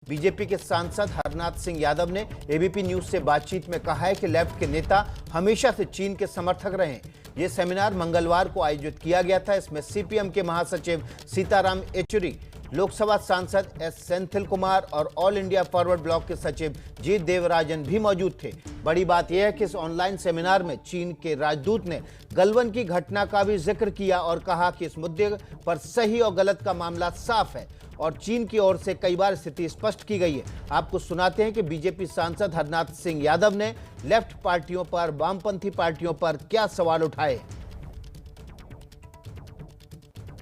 BJP के सांसद हरनाथ सिंह यादव ने एबीपी न्यूज से बातचीत में कहा है कि लेफ्ट के नेता हमेशा से चीन के समर्थक रहे हैं। ये सेमिनार मंगलवार को आयोजित किया गया था। इसमें सीपीएम के महासचिव सीताराम येचुरी, लोकसभा सांसद एस सेंथिल कुमार और ऑल इंडिया फॉरवर्ड ब्लॉक के सचिव जी देवराजन भी मौजूद थे। बड़ी बात यह है कि इस ऑनलाइन सेमिनार में चीन के राजदूत ने गलवान की घटना का भी जिक्र किया और कहा कि इस मुद्दे पर सही और गलत का मामला साफ है और चीन की ओर से कई बार स्थिति स्पष्ट की गई है। आपको सुनाते हैं कि बीजेपी सांसद हरनाथ सिंह यादव ने लेफ्ट पार्टियों पर, वामपंथी पार्टियों पर क्या सवाल उठाए।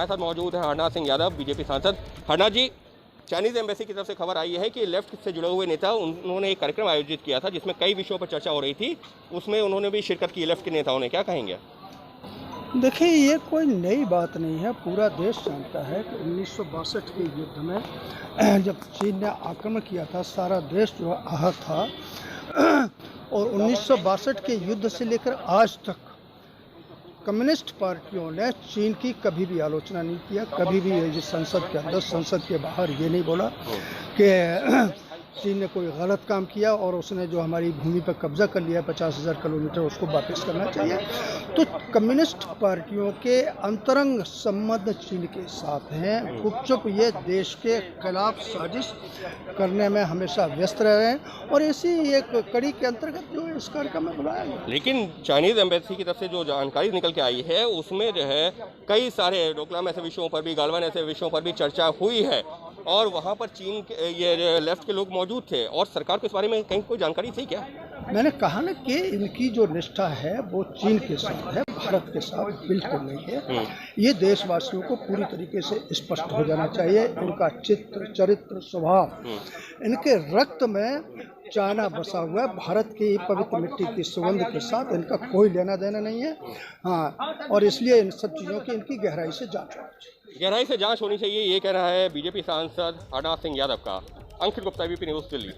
साथ मौजूद है हरनाथ सिंह यादव, बीजेपी सांसद। हरनाथ जी, चाइनीज एम्बेसी की तरफ से खबर आई है कि लेफ्ट से जुड़े हुए नेता उन्होंने एक कार्यक्रम आयोजित किया था जिसमें कई विषयों पर चर्चा हो रही थी, उसमें उन्होंने भी शिरकत की लेफ्ट के नेताओं ने। क्या कहेंगे? देखिए, ये कोई नई बात नहीं है। पूरा देश जानता है कि 1962 के युद्ध में जब चीन ने आक्रमण किया था, सारा देश जो आहत था और 1962 के युद्ध से लेकर आज तक कम्युनिस्ट पार्टियों ने चीन की कभी भी आलोचना नहीं किया। कभी भी संसद के अंदर, संसद के बाहर ये नहीं बोला कि चीन ने कोई गलत काम किया और उसने जो हमारी भूमि पर कब्जा कर लिया 50,000 किलोमीटर, उसको वापस करना चाहिए। तो कम्युनिस्ट पार्टियों के अंतरंग संबंध चीन के साथ हैं। गुपचुप ये देश के खिलाफ साजिश करने में हमेशा व्यस्त रह रहे हैं और इसी एक कड़ी के अंतर्गत जो इस कार्यक्रम में बुलाया गया। लेकिन चाइनीज एम्बेसी की तरफ से जो जानकारी निकल के आई है उसमें जो है कई सारे डोकलाम ऐसे विषयों पर भी, गलवान ऐसे विषयों पर भी चर्चा हुई है और वहाँ पर चीन के ये लेफ्ट के लोग मौजूद थे और सरकार को इस बारे में कहीं कोई जानकारी थी क्या? मैंने कहा ना कि इनकी जो निष्ठा है वो चीन के साथ है, भारत के साथ बिल्कुल नहीं है। ये देशवासियों को पूरी तरीके से स्पष्ट हो जाना चाहिए। इनका चित्र, चरित्र, स्वभाव, इनके रक्त में चाइना बसा हुआ है। भारत की पवित्र मिट्टी की सुगंध के साथ इनका कोई लेना देना नहीं है। हाँ, और इसलिए इन सब चीज़ों की इनकी गहराई से जांच होनी चाहिए। गहराई से जांच होनी चाहिए, ये कह रहा है बीजेपी सांसद हरनाथ सिंह यादव का। अंकित गुप्ता, एबीपी न्यूज़, दिल्ली।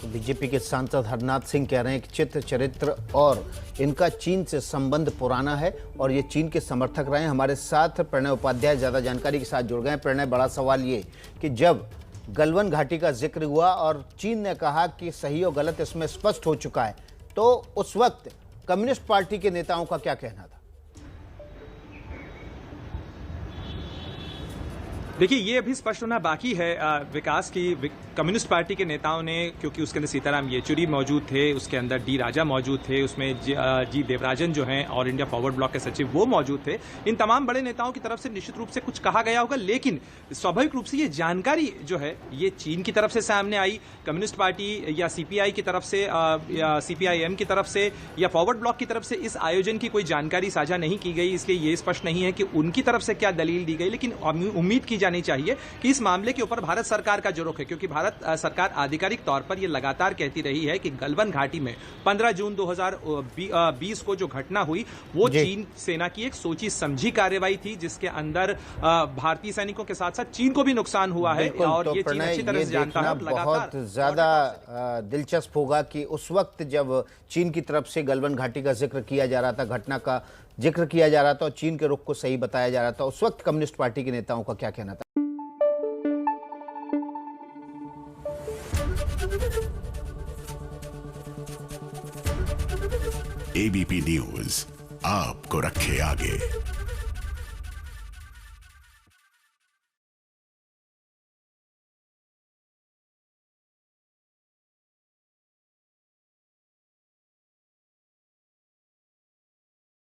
बीजेपी के सांसद हरनाथ सिंह कह रहे हैं कि चित्र, चरित्र और इनका चीन से संबंध पुराना है और ये चीन के समर्थक रहे हैं। हमारे साथ प्रणय उपाध्याय ज़्यादा जानकारी के साथ जुड़ गए हैं। प्रणय, बड़ा सवाल ये कि जब गलवान घाटी का जिक्र हुआ और चीन ने कहा कि सही और गलत इसमें स्पष्ट हो चुका है, तो उस वक्त कम्युनिस्ट पार्टी के नेताओं का क्या कहना था? देखिए, ये अभी स्पष्ट होना बाकी है विकास की कम्युनिस्ट पार्टी के नेताओं ने, क्योंकि उसके अंदर सीताराम येचुरी मौजूद थे, उसके अंदर डी राजा मौजूद थे, उसमें जी देवराजन जो हैं ऑल इंडिया फॉरवर्ड ब्लॉक के सचिव वो मौजूद थे। इन तमाम बड़े नेताओं की तरफ से निश्चित रूप से कुछ कहा गया होगा, लेकिन स्वाभाविक रूप से ये जानकारी जो है ये चीन की तरफ से सामने आई। कम्युनिस्ट पार्टी या सीपीआई की तरफ से या सीपीआईएम की तरफ से या फॉरवर्ड ब्लॉक की तरफ से इस आयोजन की कोई जानकारी साझा नहीं की गई, इसलिए ये स्पष्ट नहीं है कि उनकी तरफ से क्या दलील दी गई। लेकिन उम्मीद की जानी चाहिए कि इस मामले के ऊपर भारत सरकार का जो रुख है, क्योंकि भारत सरकार आधिकारिक तौर पर यह लगातार कहती रही है कि गलवान घाटी में 15 जून 2020 को जो घटना हुई वो चीन सेना की एक सोची समझी कार्रवाई थी, जिसके अंदर भारतीय सैनिकों के साथ साथ चीन को भी नुकसान हुआ है और ये चीन अच्छी तरह से जानता है। बहुत ज्यादा दिलचस्प होगा कि उस वक्त जब चीन की तरफ से गलवान घाटी का जिक्र किया जा रहा था, घटना का जिक्र किया जा रहा था और चीन के रुख को सही बताया जा रहा था, उस वक्त कम्युनिस्ट पार्टी के नेताओं का क्या कहना था? एबीपी न्यूज आपको रखे आगे।